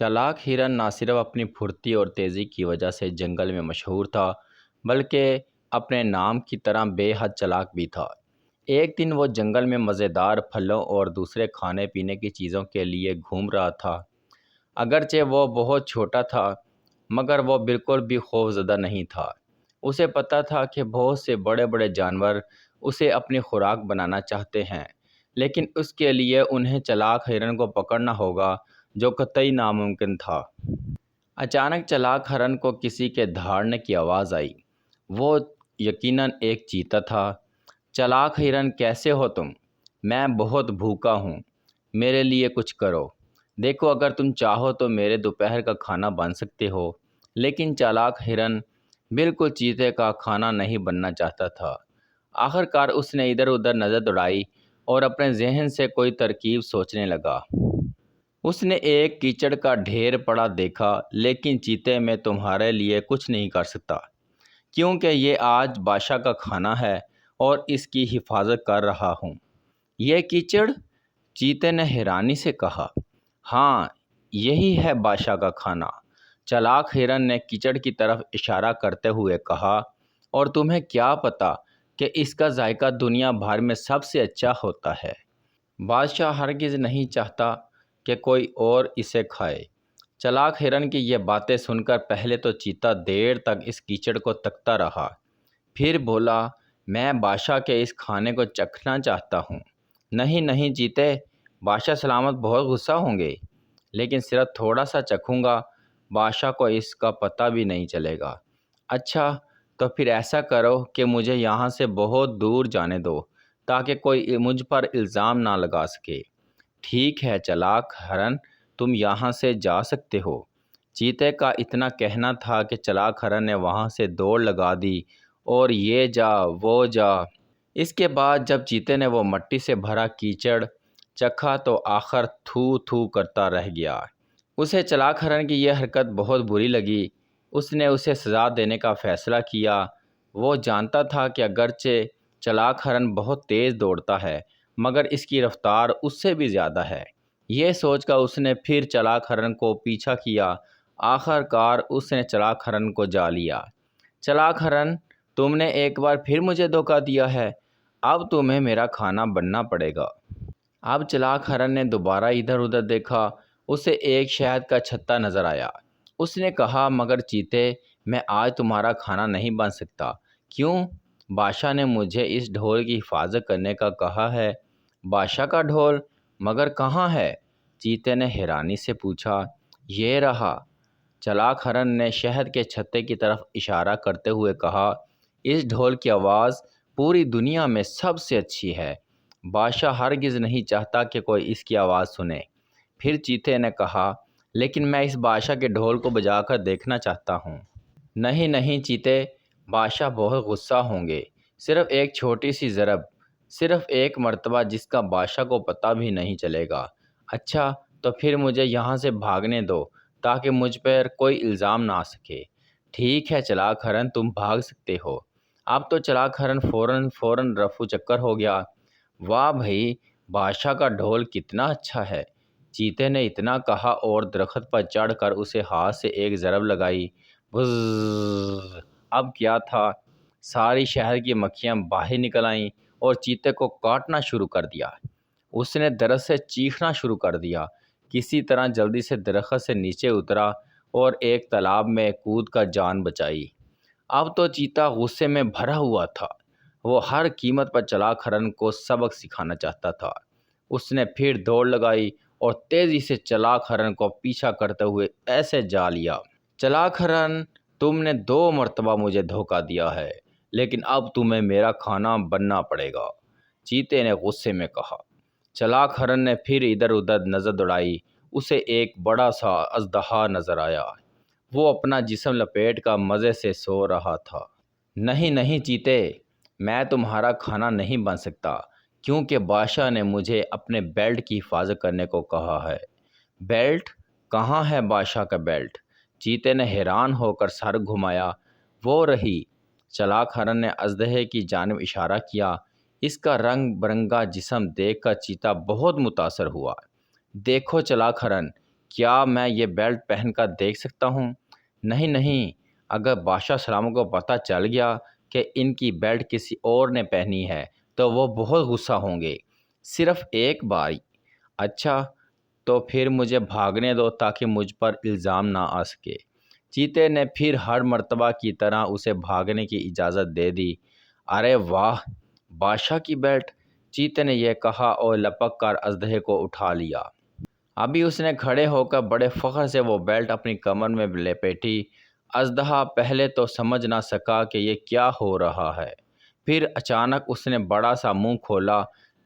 चालाक हिरन न सिर्फ अपनी फुर्ती और तेज़ी की वजह से जंगल में मशहूर था, बल्कि अपने नाम की तरह बेहद चालाक भी था। एक दिन वो जंगल में मज़ेदार फलों और दूसरे खाने पीने की चीज़ों के लिए घूम रहा था। अगरचे वो बहुत छोटा था, मगर वो बिल्कुल भी खौफज़दा नहीं था। उसे पता था कि बहुत से बड़े बड़े जानवर उसे अपनी खुराक बनाना चाहते हैं, लेकिन उसके लिए उन्हें चालाक हिरन को पकड़ना होगा, जो कतई नामुमकिन था। अचानक चालाक हिरन को किसी के दहाड़ने की आवाज़ आई। वो यकीनन एक चीता था। चालाक हिरन, कैसे हो तुम? मैं बहुत भूखा हूँ, मेरे लिए कुछ करो। देखो, अगर तुम चाहो तो मेरे दोपहर का खाना बन सकते हो। लेकिन चालाक हिरन बिल्कुल चीते का खाना नहीं बनना चाहता था। आखिरकार उसने इधर उधर नज़र दौड़ाई और अपने जहन से कोई तरकीब सोचने लगा। उसने एक कीचड़ का ढेर पड़ा देखा, लेकिन चीते, मैं तुम्हारे लिए कुछ नहीं कर सकता, क्योंकि ये आज बादशाह का खाना है और इसकी हिफाजत कर रहा हूँ। ये कीचड़? चीते ने हैरानी से कहा। हाँ, यही है बादशाह का खाना। चालाक हिरन ने कीचड़ की तरफ इशारा करते हुए कहा। और तुम्हें क्या पता कि इसका जायका दुनिया भर में सबसे अच्छा होता है। बादशाह हरगिज़ नहीं चाहता कि कोई और इसे खाए। चालाक हिरन की ये बातें सुनकर पहले तो चीता देर तक इस कीचड़ को तकता रहा, फिर बोला, मैं बादशाह के इस खाने को चखना चाहता हूँ। नहीं नहीं चीते, बादशाह सलामत बहुत गुस्सा होंगे। लेकिन सिर्फ थोड़ा सा चखूँगा, बादशाह को इसका पता भी नहीं चलेगा। अच्छा, तो फिर ऐसा करो कि मुझे यहाँ से बहुत दूर जाने दो, ताकि कोई मुझ पर इल्ज़ाम ना लगा सके। ठीक है चालाक हिरन, तुम यहाँ से जा सकते हो। चीते का इतना कहना था कि चालाक हिरन ने वहाँ से दौड़ लगा दी और ये जा वो जा। इसके बाद जब चीते ने वो मट्टी से भरा कीचड़ चखा तो आखिर थू थू करता रह गया। उसे चालाक हिरन की यह हरकत बहुत बुरी लगी। उसने उसे सज़ा देने का फ़ैसला किया। वो जानता था कि अगरचे चालाक हिरन बहुत तेज़ दौड़ता है, मगर इसकी रफ्तार उससे भी ज़्यादा है। ये सोचकर उसने फिर चालाक हिरन को पीछा किया। आखिरकार उसने चालाक हिरन को जा लिया। चालाक हिरन, तुमने एक बार फिर मुझे धोखा दिया है। अब तुम्हें मेरा खाना बनना पड़ेगा। अब चालाक हिरन ने दोबारा इधर उधर देखा। उसे एक शहद का छत्ता नज़र आया। उसने कहा, मगर चीते, मैं आज तुम्हारा खाना नहीं बन सकता। क्यों? बादशाह ने मुझे इस ढोल की हिफाजत करने का कहा है। बादशाह का ढोल? मगर कहाँ है? चीते ने हैरानी से पूछा। ये रहा। चालाक हिरन ने शहद के छत्ते की तरफ इशारा करते हुए कहा, इस ढोल की आवाज़ पूरी दुनिया में सबसे अच्छी है। बादशाह हरगिज़ नहीं चाहता कि कोई इसकी आवाज़ सुने। फिर चीते ने कहा, लेकिन मैं इस बादशाह के ढोल को बजाकर देखना चाहता हूँ। नहीं नहीं चीते, बादशाह बहुत गुस्सा होंगे। सिर्फ एक छोटी सी ज़रब, सिर्फ एक मर्तबा, जिसका बादशाह को पता भी नहीं चलेगा। अच्छा, तो फिर मुझे यहाँ से भागने दो, ताकि मुझ पर कोई इल्ज़ाम ना आ सके। ठीक है चालाक हिरन, तुम भाग सकते हो। अब तो चालाक हिरन फ़ौरन रफू चक्कर हो गया। वाह भई, बादशाह का ढोल कितना अच्छा है। चीते ने इतना कहा और दरख्त पर चढ़कर उसे हाथ से एक ज़रब लगाई। बुज़्ज़। अब क्या था, सारी शहर की मक्खियाँ बाहर निकल आईं और चीते को काटना शुरू कर दिया। उसने दरख्त से चीखना शुरू कर दिया। किसी तरह जल्दी से दरख्त से नीचे उतरा और एक तालाब में कूद कर जान बचाई। अब तो चीता गुस्से में भरा हुआ था। वो हर कीमत पर चालाक हिरन को सबक सिखाना चाहता था। उसने फिर दौड़ लगाई और तेज़ी से चालाक हिरन को पीछा करते हुए ऐसे जा लिया। चालाक हिरन, तुमने 2 मरतबा मुझे धोखा दिया है, लेकिन अब तुम्हें मेरा खाना बनना पड़ेगा। चीते ने गुस्से में कहा। चालाक हिरन ने फिर इधर उधर नज़र दौड़ाई। उसे एक बड़ा सा अजदहा नज़र आया। वो अपना जिस्म लपेट कर मज़े से सो रहा था। नहीं नहीं चीते, मैं तुम्हारा खाना नहीं बन सकता, क्योंकि बादशाह ने मुझे अपने बेल्ट की हिफाजत करने को कहा है। बेल्ट? कहाँ है बादशाह का बेल्ट? चीते ने हैरान होकर सर घुमाया। वो रही। चालाक हिरन ने अजदहे की जानिब इशारा किया। इसका रंग बिरंगा जिस्म देखकर चीता बहुत मुतासर हुआ। देखो चालाक हिरन, کیا میں یہ بیلٹ پہن کر دیکھ سکتا ہوں؟ نہیں نہیں، اگر بادشاہ سلامت کو پتہ چل گیا کہ ان کی بیلٹ کسی اور نے پہنی ہے تو وہ بہت غصہ ہوں گے۔ صرف ایک بار؟ اچھا، تو پھر مجھے بھاگنے دو تاکہ مجھ پر الزام نہ آ سکے۔ چیتے نے پھر ہر مرتبہ کی طرح اسے بھاگنے کی اجازت دے دی۔ ارے واہ، بادشاہ کی بیلٹ! چیتے نے یہ کہا اور لپک کر اژدہے کو اٹھا لیا۔ ابھی اس نے کھڑے ہو کر بڑے فخر سے وہ بیلٹ اپنی کمر میں لپیٹی۔ اژدہا پہلے تو سمجھ نہ سکا کہ یہ کیا ہو رہا ہے، پھر اچانک اس نے بڑا سا منہ کھولا۔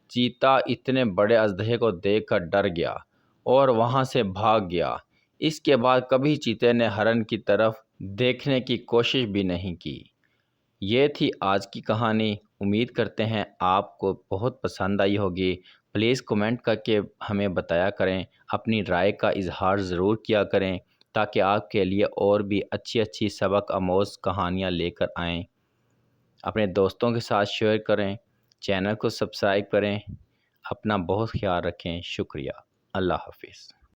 چیتا اتنے بڑے اژدہے کو دیکھ کر ڈر گیا اور وہاں سے بھاگ گیا۔ اس کے بعد کبھی چیتے نے ہرن کی طرف دیکھنے کی کوشش بھی نہیں کی۔ یہ تھی آج کی کہانی۔ امید کرتے ہیں آپ کو بہت پسند آئی ہوگی۔ پلیز کمنٹ کر کے ہمیں بتایا کریں، اپنی رائے کا اظہار ضرور کیا کریں تاکہ آپ کے لیے اور بھی اچھی سبق آموز کہانیاں لے کر آئیں۔ اپنے دوستوں کے ساتھ شیئر کریں، چینل کو سبسکرائب کریں۔ اپنا بہت خیال رکھیں۔ شکریہ۔ اللہ حافظ۔